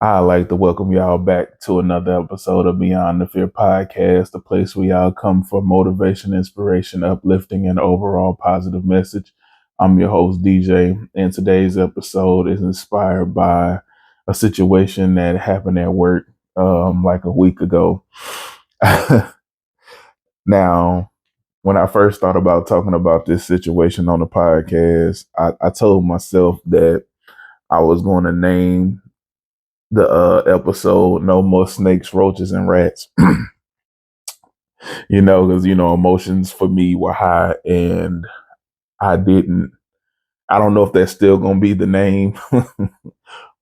I'd like to welcome y'all back to another episode of Beyond the Fear podcast, the place where y'all come for motivation, inspiration, uplifting, and overall positive message. I'm your host, DJ, and today's episode is inspired by a situation that happened at work like a week ago. Now, when I first thought about talking about this situation on the podcast, I told myself that I was going to name the episode "No More Snakes, Roaches, and Rats." Because emotions for me were high, and I didn't. I don't know if that's still gonna be the name,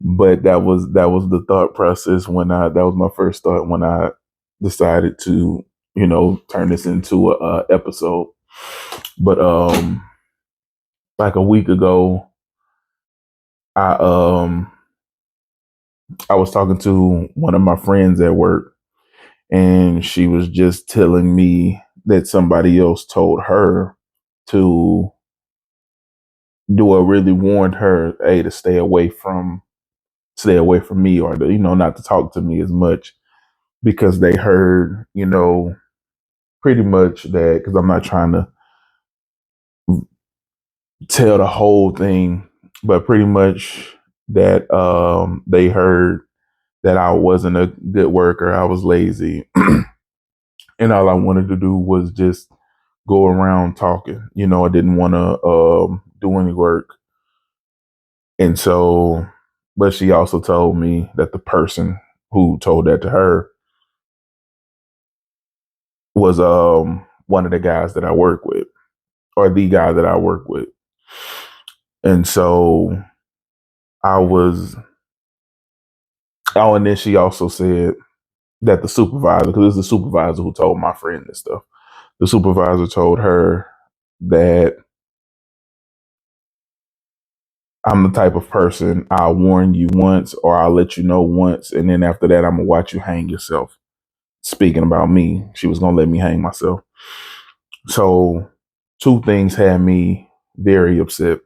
but that was the thought process when I that was my first thought when I decided to turn this into a episode. But like a week ago, I um I was talking to one of my friends at work, and she was just telling me that somebody else told her to do a really warned her, hey, to stay away from me, or to, not to talk to me as much, because they heard, pretty much that, because I'm not trying to tell the whole thing, but pretty much that they heard that I wasn't a good worker, I was lazy, and all I wanted to do was just go around talking. I didn't want to do any work. And so, but she also told me that the person who told that to her was one of the guys that I work with, or the guy that I work with. And so I was, oh, and then she also said that the supervisor, because it's the supervisor who told my friend this stuff, the supervisor told her that I'm the type of person, I'll warn you once or I'll let you know once, and then after that, I'm gonna watch you hang yourself. Speaking about me, she was gonna let me hang myself. So, two things had me very upset.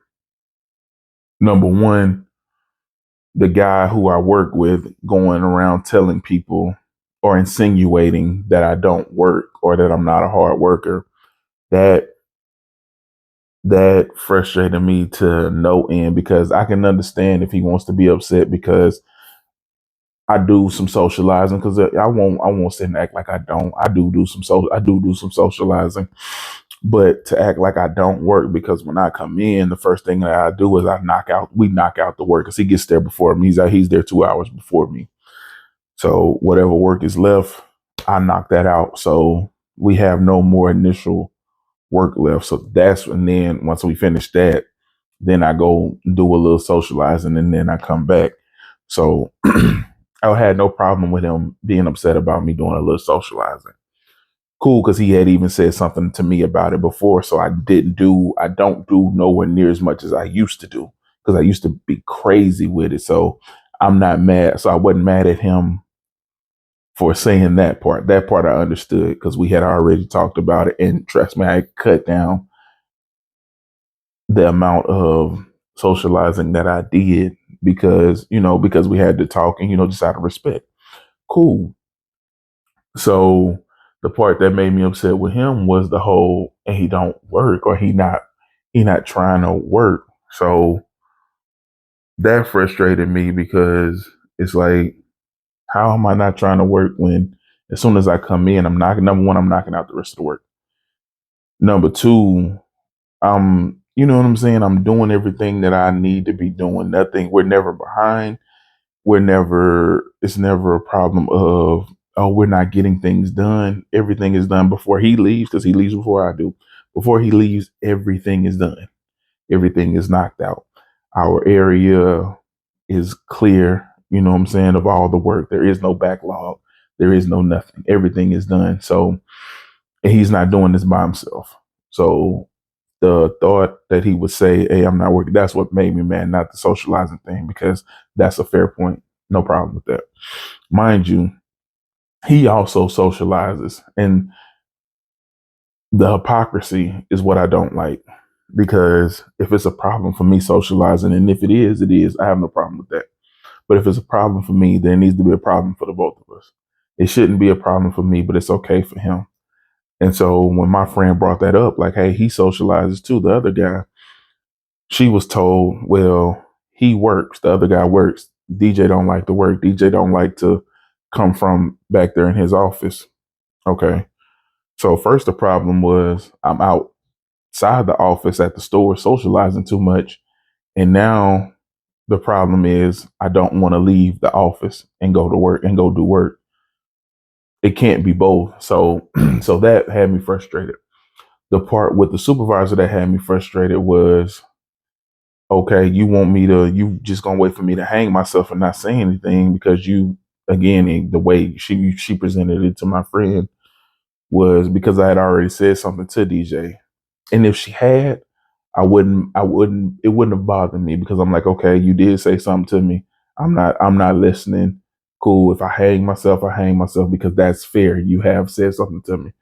Number one, the guy who I work with going around telling people or insinuating that I don't work or that I'm not a hard worker. That that frustrated me to no end, because I can understand if he wants to be upset because I do some socializing, because I won't sit and act like I don't. I do some socializing, but to act like I don't work, because when I come in, the first thing that I do is we knock out the work, because he gets there before me. He's there 2 hours before me. So whatever work is left, I knock that out. So we have no more initial work left. So and then once we finish that, then I go do a little socializing, and then I come back. So I had no problem with him being upset about me doing a little socializing. Cool, because he had even said something to me about it before. So I don't do nowhere near as much as I used to do, because I used to be crazy with it. So I'm not mad. So I wasn't mad at him for saying that part. That part I understood, because we had already talked about it. And trust me, I cut down the amount of socializing that I did, because we had to talk, and, just out of respect. Cool. So the part that made me upset with him was the whole, and he don't work, or he not trying to work. So that frustrated me, because it's like, how am I not trying to work when as soon as I come in, I'm knocking, number one, I'm knocking out the rest of the work. Number two, you know what I'm saying? I'm doing everything that I need to be doing. We're never behind. It's never a problem of, oh, we're not getting things done. Everything is done before he leaves, because he leaves before I do. Before he leaves, everything is done. Everything is knocked out. Our area is clear, you know what I'm saying, of all the work. There is no backlog. There is no nothing. Everything is done. So, and he's not doing this by himself. So the thought that he would say, hey, I'm not working, that's what made me mad, not the socializing thing, because that's a fair point. No problem with that. Mind you, he also socializes. And the hypocrisy is what I don't like, because if it's a problem for me socializing, and if it is, I have no problem with that. But if it's a problem for me, then it needs to be a problem for the both of us. It shouldn't be a problem for me, but it's okay for him. And so when my friend brought that up, like, hey, he socializes too, the other guy, she was told, well, he works, the other guy works. DJ don't like to work. DJ don't like to come from back there in his office. Okay. So first the problem was I'm outside the office at the store socializing too much. And now the problem is I don't want to leave the office and go to work and go do work. It can't be both. So so that had me frustrated. The part with the supervisor that had me frustrated was, okay, you just gonna wait for me to hang myself and not say anything because you, again, the way she presented it to my friend was because I had already said something to DJ. And if she had, it wouldn't have bothered me because I'm like, okay, you did say something to me. I'm not listening. Cool. If I hang myself, I hang myself because that's fair. You have said something to me.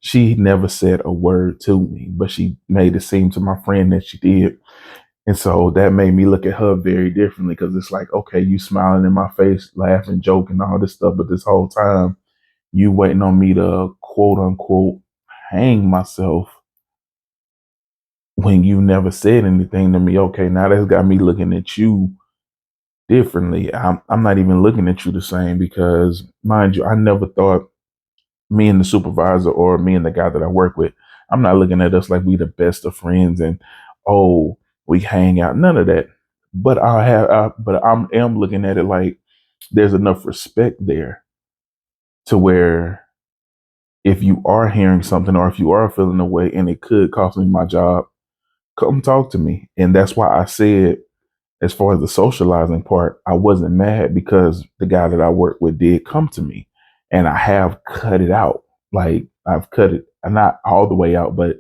She never said a word to me, but she made it seem to my friend that she did. And so that made me look at her very differently because it's like, okay, you smiling in my face, laughing, joking, all this stuff, but this whole time you waiting on me to quote unquote hang myself when you never said anything to me. Okay, now that's got me looking at you differently. I'm not even looking at you the same because, mind you, I never thought me and the supervisor or me and the guy that I work with, I'm not looking at us like we the best of friends and oh, we hang out. None of that. But but am looking at it like there's enough respect there to where if you are hearing something or if you are feeling a way and it could cost me my job, come talk to me. And that's why I said, as far as the socializing part, I wasn't mad because the guy that I work with did come to me and I have cut it out. Like I've cut it, not all the way out, but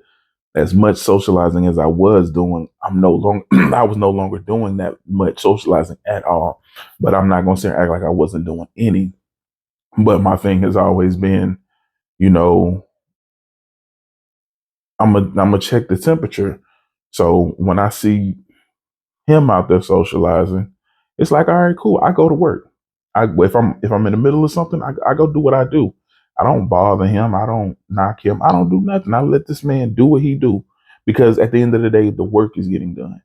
as much socializing as I was doing, I'm no longer, I was no longer doing that much socializing at all. But I'm not going to say act like I wasn't doing any. But my thing has always been, you know, I'm gonna check the temperature. So when I see him out there socializing, it's like, all right, cool. I go to work. If I'm in the middle of something, I go do what I do. I don't bother him. I don't knock him. I don't do nothing. I let this man do what he do because at the end of the day, the work is getting done.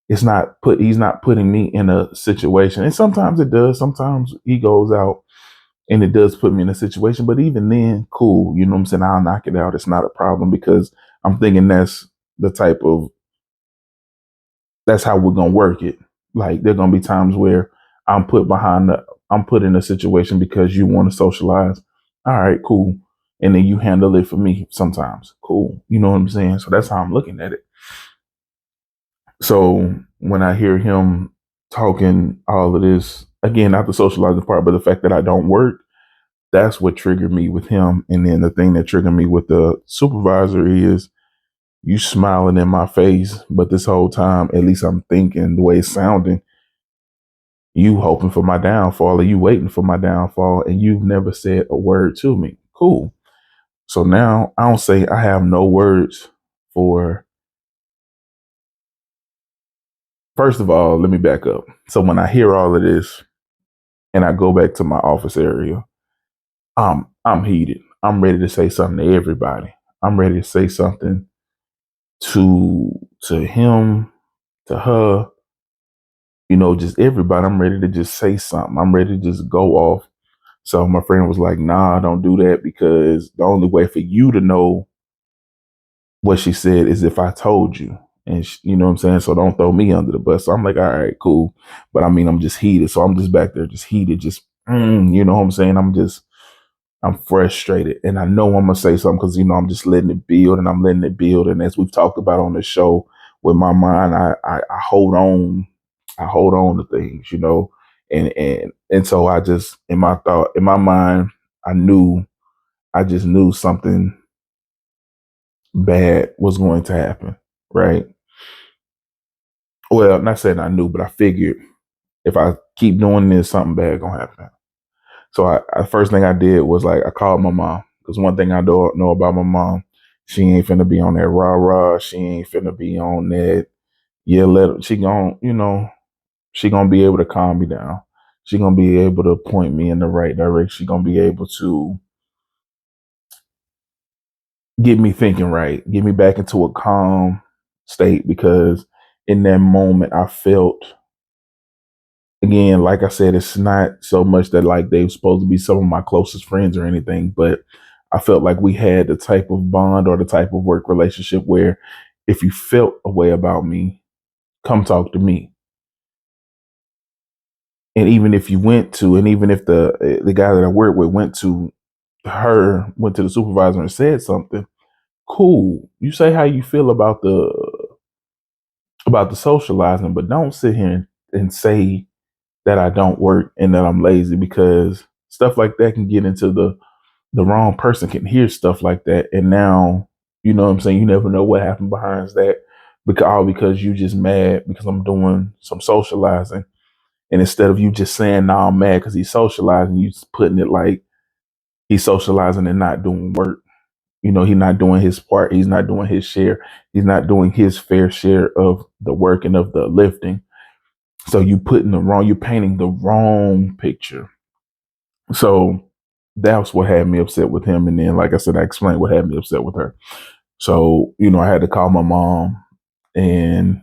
He's not putting me in a situation. And sometimes it does. Sometimes he goes out and it does put me in a situation. But even then, cool. You know what I'm saying? I'll knock it out. It's not a problem because I'm thinking the type of that's how we're gonna work it. Like there are gonna be times where I'm put in a situation because you want to socialize. All right, cool. And then you handle it for me sometimes. Cool. You know what I'm saying? So that's how I'm looking at it. So when I hear him talking all of this, again, not the socializing part, but the fact that I don't work, that's what triggered me with him. And then the thing that triggered me with the supervisor is you smiling in my face, but this whole time, at least I'm thinking the way it's sounding, you hoping for my downfall or you waiting for my downfall and you've never said a word to me. Cool. So now I don't say I have no words for, first of all, let me back up. So when I hear all of this and I go back to my office area, I'm heated. I'm ready to say something to everybody. I'm ready to say something to him, to her, just everybody. I'm ready to just say something. I'm ready to just go off. So my friend was like, nah, don't do that because the only way for you to know what she said is if I told you. And you know what I'm saying? So don't throw me under the bus. So I'm like, all right, cool. But I mean, I'm just heated. So I'm just back there, just heated, you know what I'm saying? I'm frustrated and I know I'm going to say something because, I'm just letting it build and I'm letting it build. And as we've talked about on the show, with my mind, I hold on. I hold on to things, and so I just, in my mind, I just knew something bad was going to happen. Right. Well, not saying I knew, but I figured if I keep doing this, something bad going to happen. So first thing I did was like I called my mom because one thing I don't know about my mom, she ain't finna be on that rah rah. She ain't finna be on that. Yeah, she gon' be able to calm me down. She's gonna be able to point me in the right direction. She's gonna be able to get me thinking right, get me back into a calm state because in that moment I felt again, like I said, it's not so much that like they were supposed to be some of my closest friends or anything, but I felt like we had the type of bond or the type of work relationship where if you felt a way about me, come talk to me. And even if you went to, and even if the guy that I worked with went to the supervisor and said something, cool. You say how you feel about the socializing, but don't sit here and say that I don't work and that I'm lazy because stuff like that can get into the wrong person can hear stuff like that. And now, you know what I'm saying? You never know what happened behind that because you just mad because I'm doing some socializing. And instead of you just saying, nah, I'm mad because he's socializing, you just putting it like he's socializing and not doing work. You know, he's not doing his part. He's not doing his share. He's not doing his fair share of the work and of the lifting. So you're painting the wrong picture. So that's what had me upset with him. And then, like I said, I explained what had me upset with her. So, I had to call my mom and,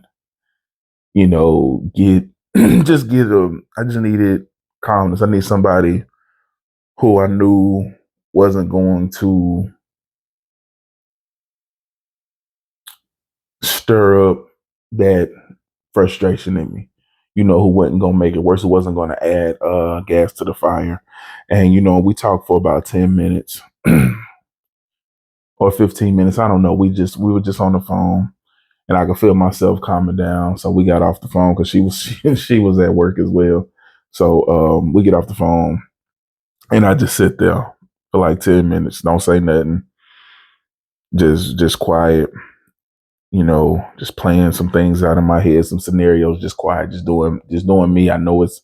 get, I just needed calmness. I need somebody who I knew wasn't going to stir up that frustration in me, who wasn't going to make it worse, who wasn't going to add gas to the fire. And, we talked for about 10 minutes or 15 minutes. I don't know. We were just on the phone and I could feel myself calming down. So we got off the phone because she was at work as well. So we get off the phone and I just sit there for like 10 minutes, don't say nothing, just quiet, just playing some things out of my head, some scenarios, just quiet, just doing me. I know it's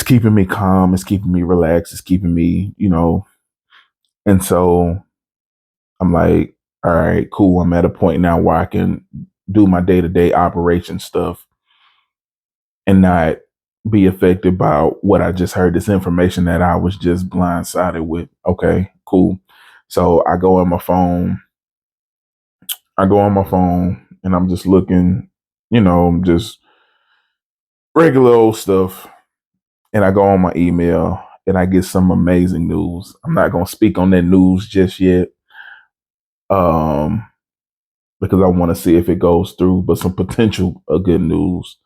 keeping me calm, it's keeping me relaxed, it's keeping me, and so I'm like, all right, cool. I'm at a point now where I can do my day-to-day operation stuff and not be affected by what I just heard, this information that I was just blindsided with. Okay, cool. So I go on my phone and I'm just looking, just regular old stuff. And I go on my email and I get some amazing news. I'm not going to speak on that news just yet. Because I want to see if it goes through, but some potential good news.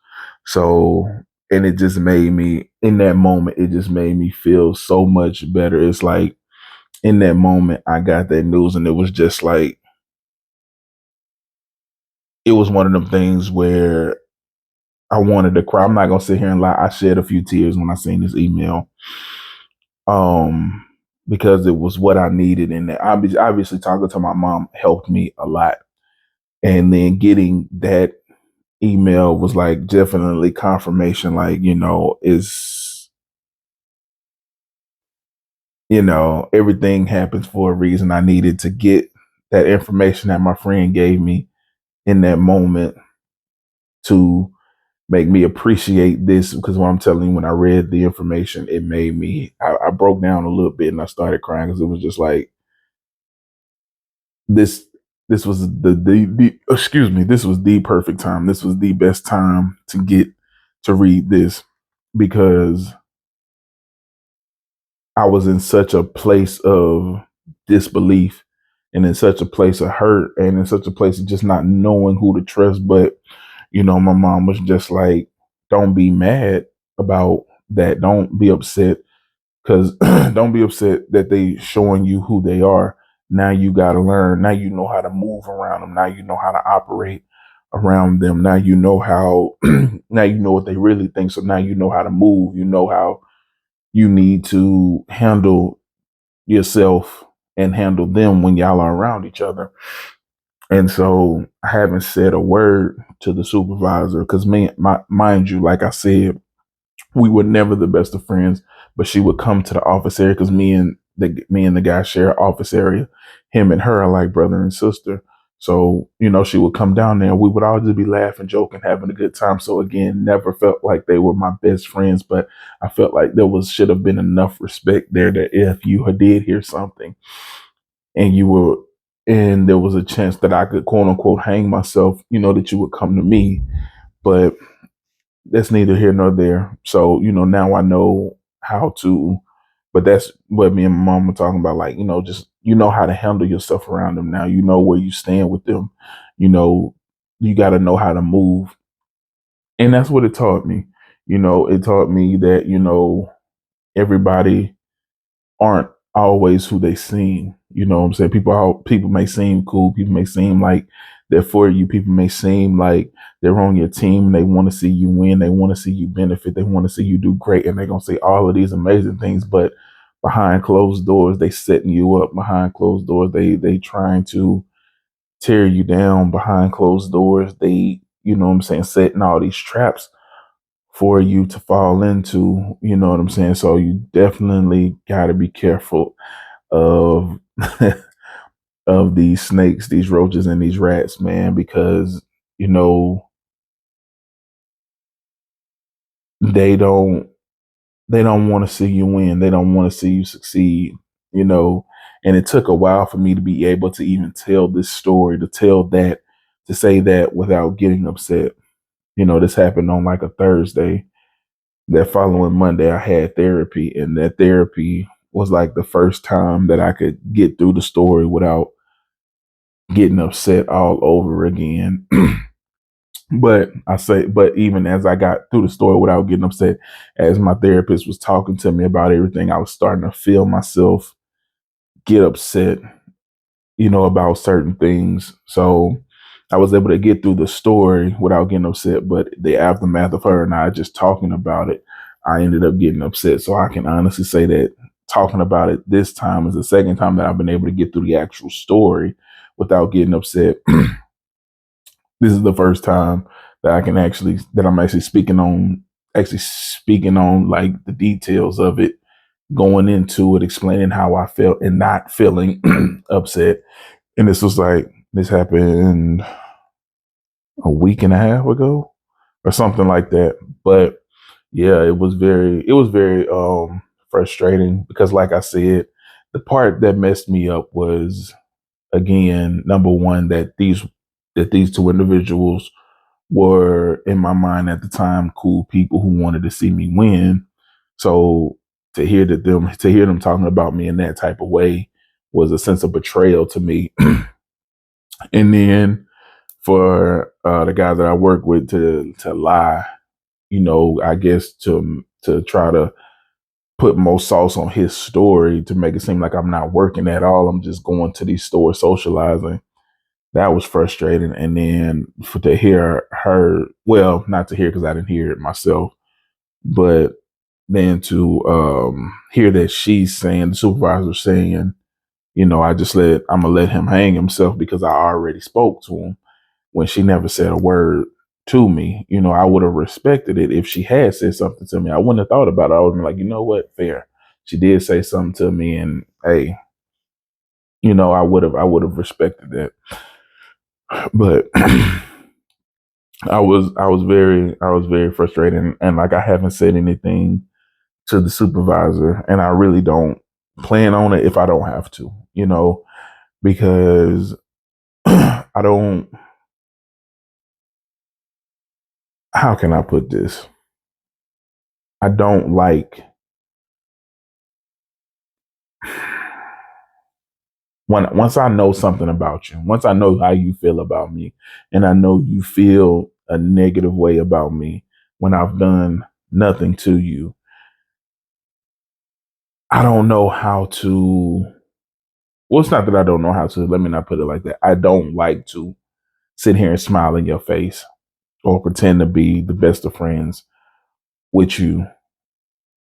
So, and it just made me, in that moment, it just made me feel so much better. It's like in that moment, I got that news and it was just like, it was one of them things where I wanted to cry. I'm not going to sit here and lie. I shed a few tears when I seen this email. Because it was what I needed. And obviously talking to my mom helped me a lot. And then getting that email was like definitely confirmation, like, everything happens for a reason. I needed to get that information that my friend gave me in that moment to make me appreciate this. Because what I'm telling you, when I read the information, it made me, I broke down a little bit and I started crying because it was just like, this this was excuse me, this was the perfect time. This was the best time to get to read this because I was in such a place of disbelief and in such a place of hurt and in such a place of just not knowing who to trust. But, my mom was just like, don't be mad about that. Don't be upset because don't be upset that they showing you who they are. Now you got to learn. Now you know how to move around them. Now you know how to operate around them. Now you know how, now you know what they really think. So now you know how to move. You know how you need to handle yourself and handle them when y'all are around each other. And so I haven't said a word to the supervisor because mind you, like I said, we were never the best of friends, but she would come to the office area because me and the guy share an office area. Him and her are like brother and sister. So, she would come down there and we would all just be laughing, joking, having a good time. So again, never felt like they were my best friends, but I felt like should have been enough respect there that if you did hear something and you were and there was a chance that I could quote unquote hang myself, that you would come to me. But that's neither here nor there. So, now I know how to, but that's what me and my mom were talking about. Like, just, how to handle yourself around them now. You know where you stand with them. You know, you got to know how to move. And that's what it taught me. It taught me that, everybody aren't always who they seem. You know what I'm saying? People may seem cool, people may seem like they're for you, people may seem like they're on your team and they want to see you win, they want to see you benefit, they want to see you do great, and they're gonna say all of these amazing things, but behind closed doors, they setting you up. Behind closed doors, they trying to tear you down. Behind closed doors, they, what I'm saying, setting all these traps for you to fall into, you know what I'm saying? So you definitely got to be careful of of these snakes, these roaches and these rats, man, because you know they don't they don't want to see you win. They don't want to see you succeed, you know. And it took a while for me to be able to even tell this story, to say that without getting upset. This happened on like a Thursday. That following Monday, I had therapy, and that therapy was like the first time that I could get through the story without getting upset all over again. But even as I got through the story without getting upset, as my therapist was talking to me about everything, I was starting to feel myself get upset, about certain things. So I was able to get through the story without getting upset, but the aftermath of her and I just talking about it, I ended up getting upset. So I can honestly say that talking about it this time is the second time that I've been able to get through the actual story without getting upset. This is the first time that I'm actually speaking on like the details of it, going into it, explaining how I felt and not feeling upset. And this happened a week and a half ago or something like that. But yeah, it was very frustrating because like I said, the part that messed me up was, again, number one, that these two individuals were, in my mind at the time, cool people who wanted to see me win. So to hear them talking about me in that type of way was a sense of betrayal to me. And then for the guy that I work with to lie, I guess to try to put more sauce on his story to make it seem like I'm not working at all. I'm just going to these stores socializing. That was frustrating. And then to hear her, well, not to hear because I didn't hear it myself, but then to hear that she's saying, the supervisor saying, I'm gonna let him hang himself because I already spoke to him, when she never said a word to me. I would have respected it if she had said something to me. I wouldn't have thought about it. I would have been like, you know what, fair. She did say something to me, and hey, I would have respected that. But I was very frustrated, and like I haven't said anything to the supervisor, and I really don't plan on it if I don't have to, because I don't. How can I put this? I don't like once I know something about you, once I know how you feel about me, and I know you feel a negative way about me when I've done nothing to you, I don't know how to. Well, it's not that I don't know how to. Let me not put it like that. I don't like to sit here and smile in your face or pretend to be the best of friends with you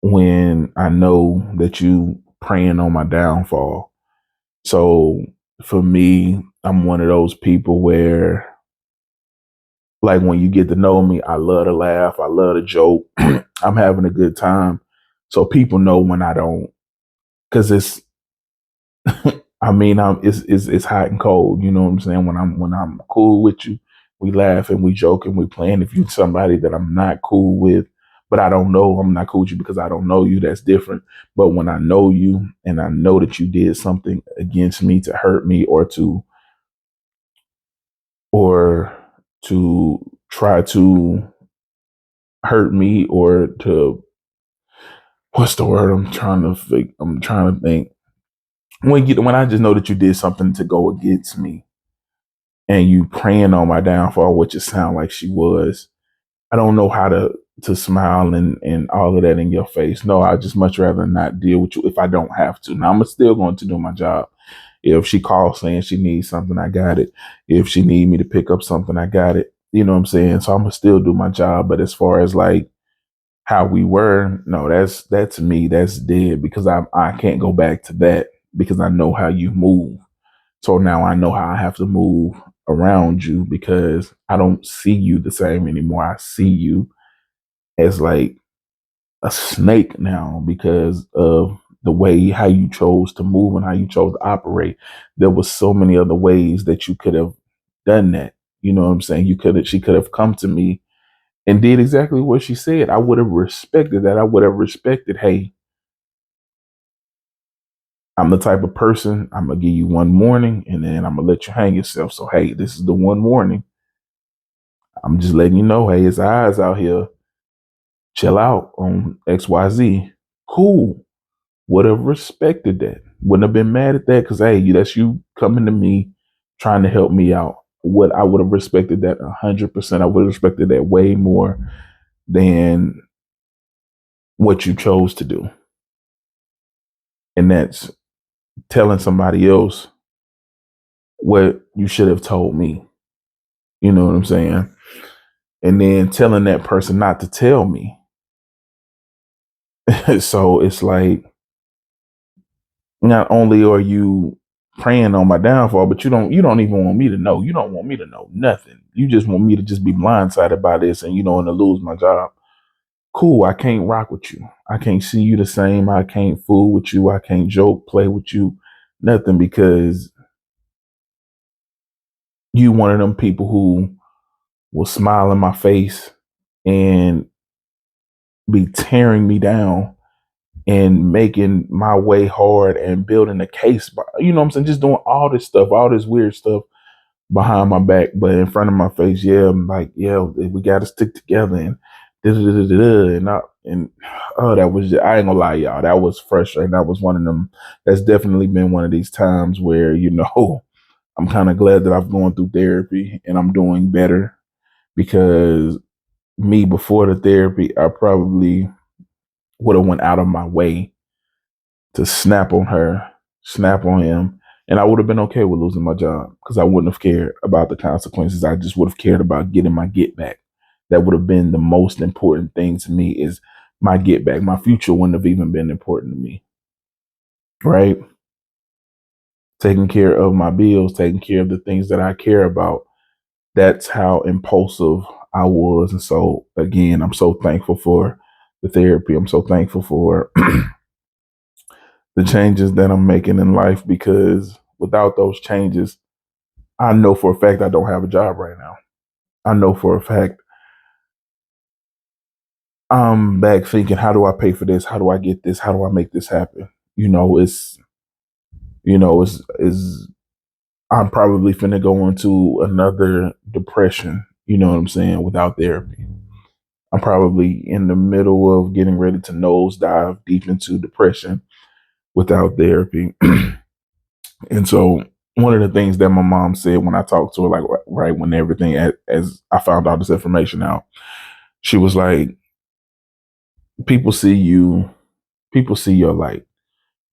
when I know that you preying on my downfall. So for me, I'm one of those people where, like, when you get to know me, I love to laugh, I love to joke, I'm having a good time. So people know when I don't, because I mean, it's hot and cold. You know what I'm saying? When I'm cool with you, we laugh and we joke and we playing. If you're somebody that I'm not cool with, but I don't know, I'm not cool with you because I don't know you. That's different. But when I know you and I know that you did something against me to hurt me or to try to hurt me or to what's the word I'm trying to think when I just know that you did something to go against me and you praying on my downfall, which it sounded like she was. I don't know how to smile and all of that in your face. No, I just much rather not deal with you if I don't have to. Now I'm still going to do my job. If she calls saying she needs something, I got it. If she need me to pick up something, I got it. You know what I'm saying? So I'm gonna still do my job. But as far as like how we were, no, that's me. That's dead because I can't go back to that because I know how you move. So now I know how I have to move around you because I don't see you the same anymore. I see you as like a snake now because of the way how you chose to move and how you chose to operate. There was so many other ways that you could have done that. You know what I'm saying? She could have come to me and did exactly what she said. I would have respected that. I would have respected, hey, I'm the type of person, I'm gonna give you one warning and then I'm gonna let you hang yourself. So hey, this is the one warning. I'm just letting you know, hey, it's eyes out here. Chill out on XYZ. Cool. Would have respected that. Wouldn't have been mad at that because hey, that's you coming to me trying to help me out. What I would have respected that 100%. I would have respected that way more than what you chose to do. And that's telling somebody else what you should have told me. You know what I'm saying? And then telling that person not to tell me. So it's like not only are you praying on my downfall, but you don't even want me to know. You don't want me to know nothing. You just want me to just be blindsided by this and to lose my job. Cool, I can't rock with you. I can't see you the same. I can't fool with you. I can't joke, play with you, nothing because you one of them people who will smile in my face and be tearing me down and making my way hard and building a case. You know what I'm saying? Just doing all this stuff, all this weird stuff behind my back, but in front of my face, yeah, I'm like, yeah, we got to stick together and and oh, that was I ain't gonna lie, y'all, that was frustrating. That was one of them. That's definitely been one of these times where I'm kind of glad that I've gone through therapy and I'm doing better because me before the therapy, I probably would have went out of my way to snap on her, snap on him, and I would have been okay with losing my job because I wouldn't have cared about the consequences. I just would have cared about getting my get back. That would have been the most important thing to me is my get back. My future wouldn't have even been important to me, right? Taking care of my bills, taking care of the things that I care about. That's how impulsive I was. And so, again, I'm so thankful for the therapy. I'm so thankful for the changes that I'm making in life because without those changes, I know for a fact I don't have a job right now. I know for a fact I'm back thinking, how do I pay for this? How do I get this? How do I make this happen? You know, it's I'm probably finna go into another depression, you know what I'm saying, without therapy. I'm probably in the middle of getting ready to nosedive deep into depression without therapy. And so one of the things that my mom said when I talked to her, like right when everything as I found all this information out, she was like, people see you, people see your light,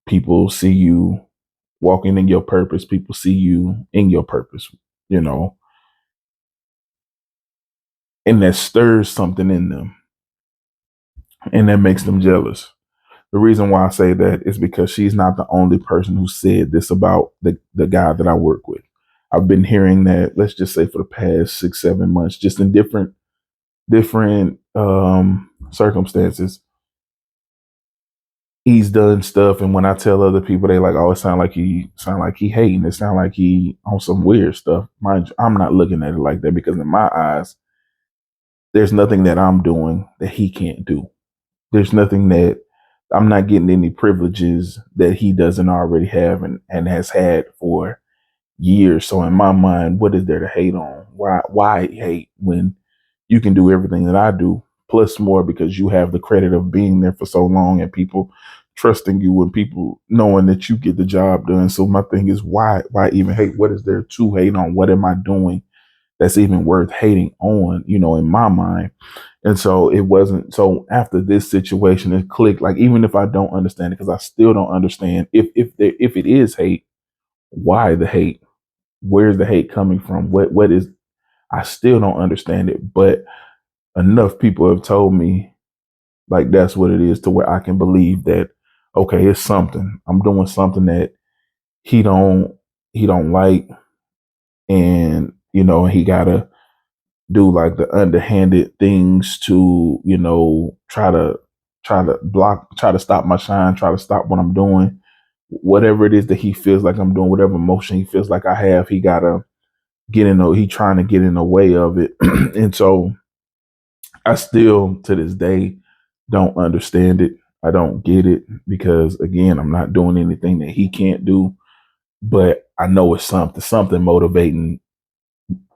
people see you walking in your purpose, people see you in your purpose, you know, and that stirs something in them and that makes them jealous. The reason why I say that is because she's not the only person who said this about the guy that I work with. I've been hearing that, let's just say for the past 6, 7 months, just in different circumstances. he's done stuff, and when I tell other people, they like, "Oh, it sound like he hating. It sound like he on some weird stuff." Mind you, I'm not looking at it like that because in my eyes, there's nothing that I'm doing that he can't do. There's nothing that I'm not getting any privileges that he doesn't already have and has had for years. So in my mind, what is there to hate on? Why hate when you can do everything that I do, plus more because you have the credit of being there for so long and people trusting you and people knowing that you get the job done. So my thing is why even hate? What is there to hate on? What am I doing that's even worth hating on, in my mind? And so it wasn't. So after this situation, it clicked. Like even if I don't understand it, because I still don't understand if it is hate, why the hate? Where's the hate coming from? What is? I still don't understand it. But enough people have told me like that's what it is to where I can believe that. Okay, it's something. I'm doing something that he don't he don't like, and he gotta do like the underhanded things to try to stop my shine, try to stop what I'm doing, whatever it is that he feels like I'm doing, whatever emotion he feels like I have, he gotta he trying to get in the way of it. And so I still to this day don't understand it. I don't get it because again, I'm not doing anything that he can't do, but I know it's something motivating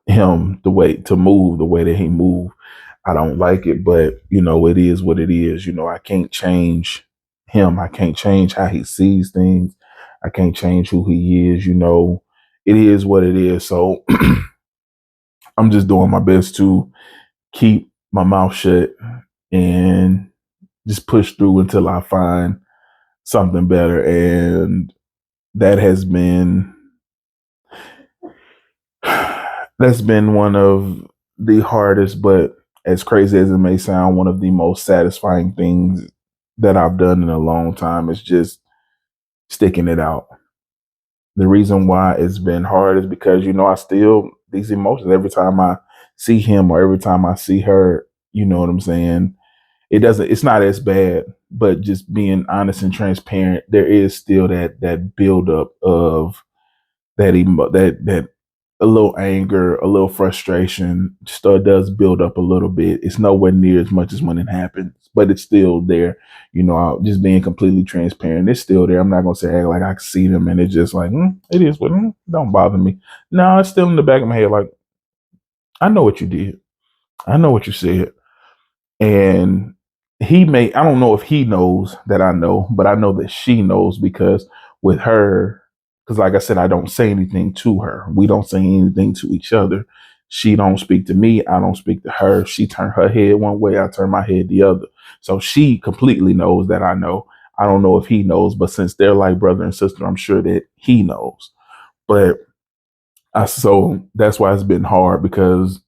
him to move the way that he moved. I don't like it, but it is what it is. I can't change him. I can't change how he sees things. I can't change who he is. It is what it is. So I'm just doing my best to keep my mouth shut and just push through until I find something better. And that has been that's been one of the hardest, but as crazy as it may sound, one of the most satisfying things that I've done in a long time is just sticking it out. The reason why it's been hard is because, I still, these emotions, every time I see him or every time I see her, you know what I'm saying? It's not as bad, but just being honest and transparent, there is still that buildup of that a little anger, a little frustration still does build up a little bit. It's nowhere near as much as when it happens, but it's still there. Just being completely transparent, it's still there. I'm not gonna say act like I see them and it's just like it is, but don't bother me. No, it's still in the back of my head. Like I know what you did. I know what you said. And I don't know if he knows that I know, but I know that she knows because with her, because like I said, I don't say anything to her. We don't say anything to each other. She don't speak to me. I don't speak to her. She turned her head one way. I turn my head the other. So she completely knows that I know. I don't know if he knows, but since they're like brother and sister, I'm sure that he knows. But so that's why it's been hard because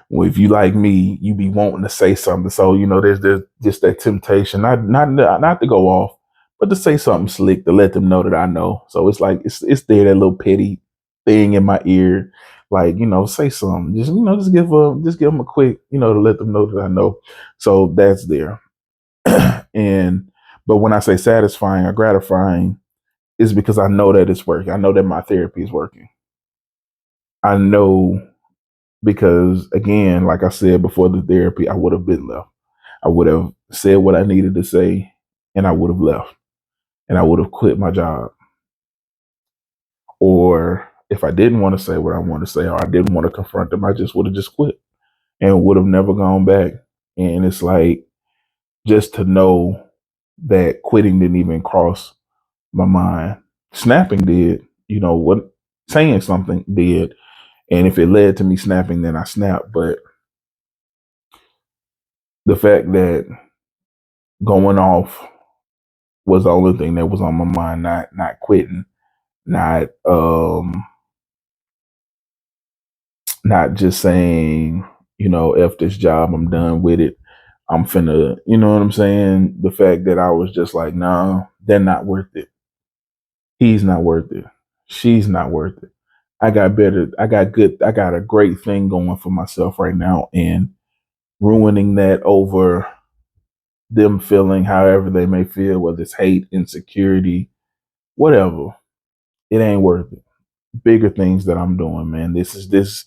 well, if you like me, you be wanting to say something. So there's just that temptation, not to go off, but to say something slick to let them know that I know. So it's like it's there that little petty thing in my ear, like say something, just give them a quick, to let them know that I know. So that's there, and but when I say satisfying or gratifying, it's because I know that it's working. I know that my therapy is working. I know because again, like I said before the therapy, I would have been left. I would have said what I needed to say and I would have left and I would have quit my job. Or if I didn't want to say what I want to say or I didn't want to confront them, I just would have just quit and would have never gone back. And it's like just to know that quitting didn't even cross my mind. Snapping did, what saying something did. And if it led to me snapping, then I snapped. But the fact that going off was the only thing that was on my mind, not quitting, not not just saying, F this job, I'm done with it. I'm finna, you know what I'm saying? The fact that I was just like, no, they're not worth it. He's not worth it. She's not worth it. I got a great thing going for myself right now and ruining that over them feeling however they may feel, whether it's hate, insecurity, whatever, it ain't worth it. Bigger things that I'm doing, man. This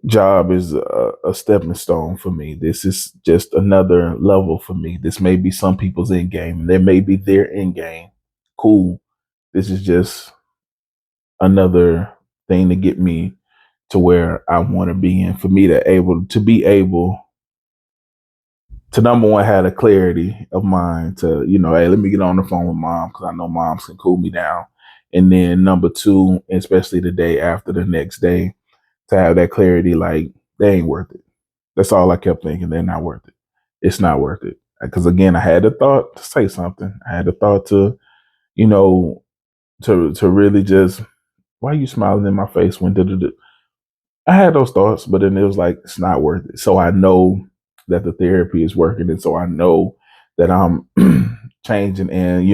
job is a stepping stone for me. This is just another level for me. This may be some people's end game, and there may be their end game. Cool. This is just another thing to get me to where I want to be, and for me to be able to, number one, have a clarity of mind to, hey, let me get on the phone with mom because I know moms can cool me down. And then number two, especially the day after, the next day, to have that clarity, like, they ain't worth it. That's all I kept thinking. They're not worth it. It's not worth it. Because again, I had the thought to say something. I had the thought to, you know, to really just, why are you smiling in my face when I had those thoughts, but then it was like, it's not worth it. So I know that the therapy is working. And so I know that I'm changing. And,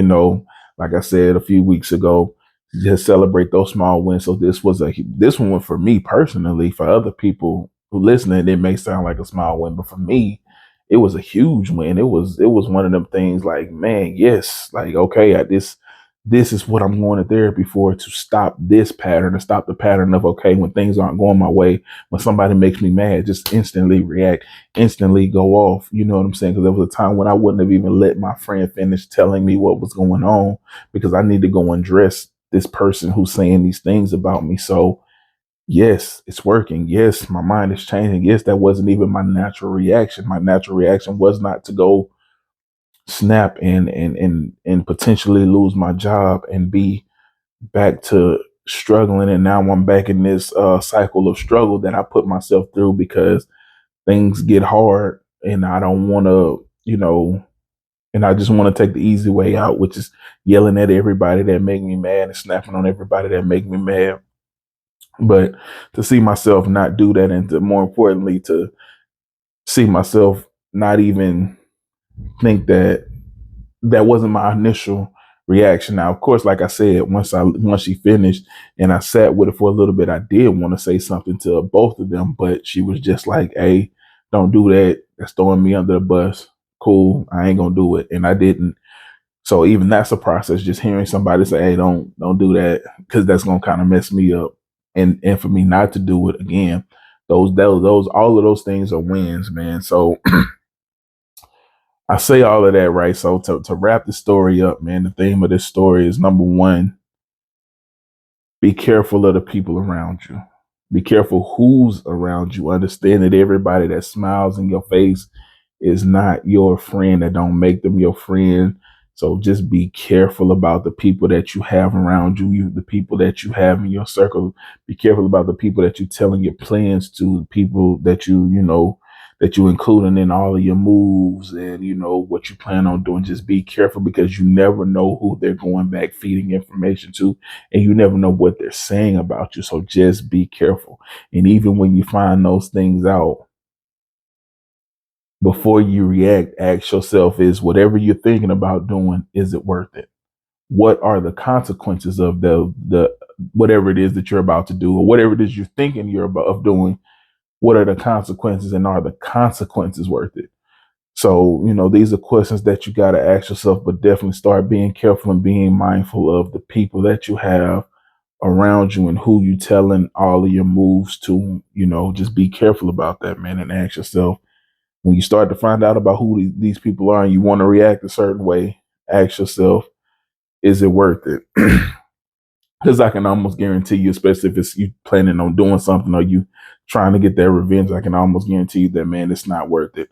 like I said a few weeks ago, just celebrate those small wins. So this one for me personally. For other people who listening, it may sound like a small win, but for me, it was a huge win. It was one of them things like, man, yes, like, okay, this is what I'm going to therapy for, to stop this pattern, to stop the pattern of, okay, when things aren't going my way, when somebody makes me mad, just instantly react, instantly go off. You know what I'm saying? Because there was a time when I wouldn't have even let my friend finish telling me what was going on because I need to go and address this person who's saying these things about me. So yes, it's working. Yes, my mind is changing. Yes, that wasn't even my natural reaction. My natural reaction was not to go snap and potentially lose my job and be back to struggling. And now I'm back in this cycle of struggle that I put myself through because things get hard and I don't want to, and I just want to take the easy way out, which is yelling at everybody that make me mad and snapping on everybody that make me mad. But to see myself not do that, and to, more importantly, to see myself not even think that wasn't my initial reaction. Now, of course, like I said, once she finished and I sat with it for a little bit, I did want to say something to both of them, but she was just like, "Hey, don't do that. That's throwing me under the bus. Cool, I ain't gonna do it," and I didn't. So even that's a process. Just hearing somebody say, "Hey, don't do that," because that's gonna kind of mess me up, and for me not to do it again. Those all of those things are wins, man. So I say all of that, right? So to wrap the story up, man, the theme of this story is, number one, be careful of the people around you. Be careful who's around you. Understand that everybody that smiles in your face is not your friend. That don't make them your friend. So just be careful about the people that you have around you, the people that you have in your circle. Be careful about the people that you're telling your plans to, people that that you including in all of your moves and what you plan on doing. Just be careful because you never know who they're going back feeding information to, and you never know what they're saying about you. So just be careful. And even when you find those things out, before you react, ask yourself, is whatever you're thinking about doing, is it worth it? What are the consequences of the whatever it is that you're about to do, or whatever it is you're thinking you're about of doing? What are the consequences, and are the consequences worth it? So, these are questions that you got to ask yourself, but definitely start being careful and being mindful of the people that you have around you and who you telling all of your moves to. Just be careful about that, man, and ask yourself, when you start to find out about who these people are and you want to react a certain way, ask yourself, is it worth it? Because I can almost guarantee you, especially if it's you planning on doing something or you trying to get that revenge, I can almost guarantee you that, man, it's not worth it.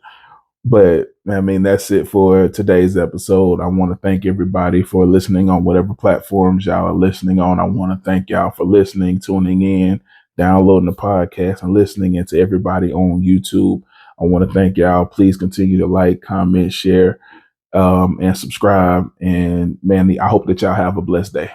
But I mean, that's it for today's episode. I want to thank everybody for listening on whatever platforms y'all are listening on. I want to thank y'all for listening, tuning in, downloading the podcast, and listening. And to everybody on YouTube, I want to thank y'all. Please continue to like, comment, share, and subscribe. And man, I hope that y'all have a blessed day.